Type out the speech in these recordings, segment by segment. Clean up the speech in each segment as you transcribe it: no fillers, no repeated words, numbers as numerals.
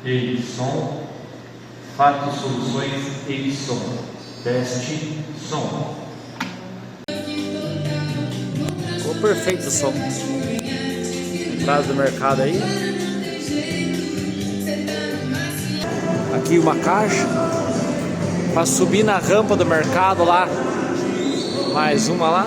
Ei, som. Fatos Soluções, ei, som. Teste, som. Ficou perfeito o som. Entrada do mercado aí. Aqui uma caixa para subir na rampa do mercado lá. Mais uma lá.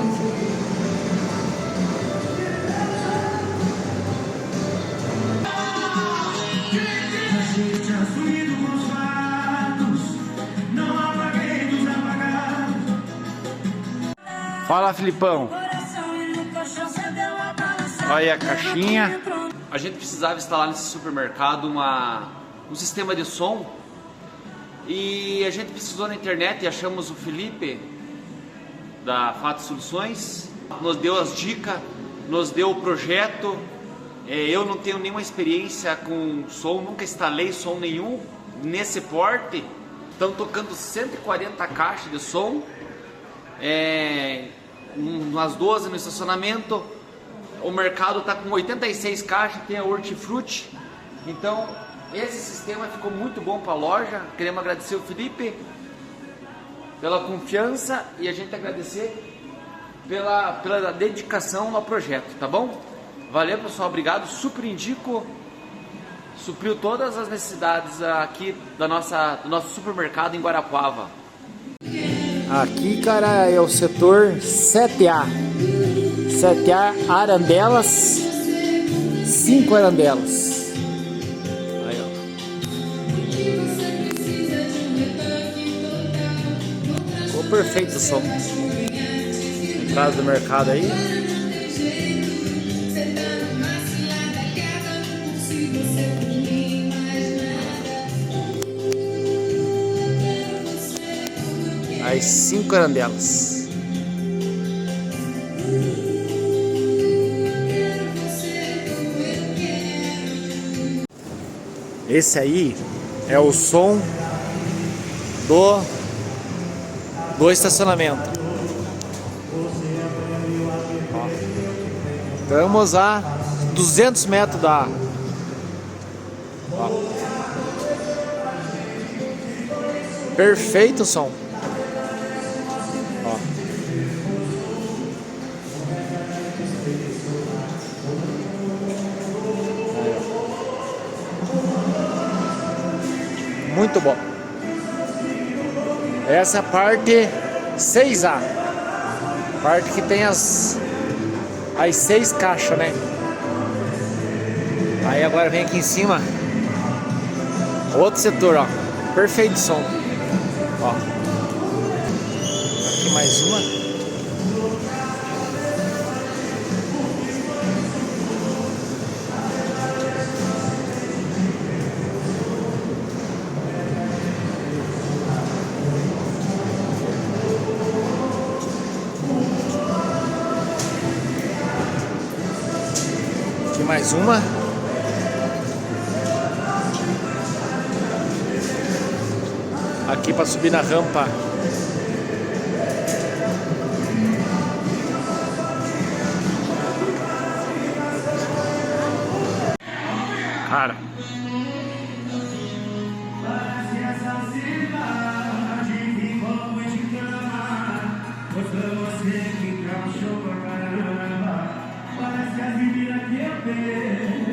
Fala, Filipão. Olha aí a caixinha. A gente precisava instalar nesse supermercado um sistema de som. E a gente precisou na internet e achamos o Felipe da Fatos Soluções. Nos deu as dicas, nos deu o projeto. Eu não tenho nenhuma experiência com som, nunca instalei som nenhum nesse porte. Estão tocando 140 caixas de som. Umas 12 no estacionamento. O mercado está com 86 caixas, tem a hortifruti. Então esse sistema ficou muito bom para a loja. Queremos agradecer o Felipe pela confiança e a gente agradecer pela dedicação no projeto, tá bom? Valeu, pessoal, obrigado, super indico. Supriu todas as necessidades aqui do nosso supermercado em Guarapuava. Aqui, cara, é o setor 7A. 7A arandelas. 5 arandelas. Aí, ó. Ficou perfeito o som. Entrada do mercado aí. As 5 arandelas. Esse aí é o som do estacionamento. Ó. Estamos a 200 metros da... Ó. Perfeito o som. Muito bom. Essa é a parte 6A. Parte que tem as 6 caixas, né? Aí agora vem aqui em cima. Outro setor, ó. Perfeito som. Ó. Aqui mais uma. Aqui mais uma. Aqui para subir na rampa. Cara. Parece que as meninas que eu vejo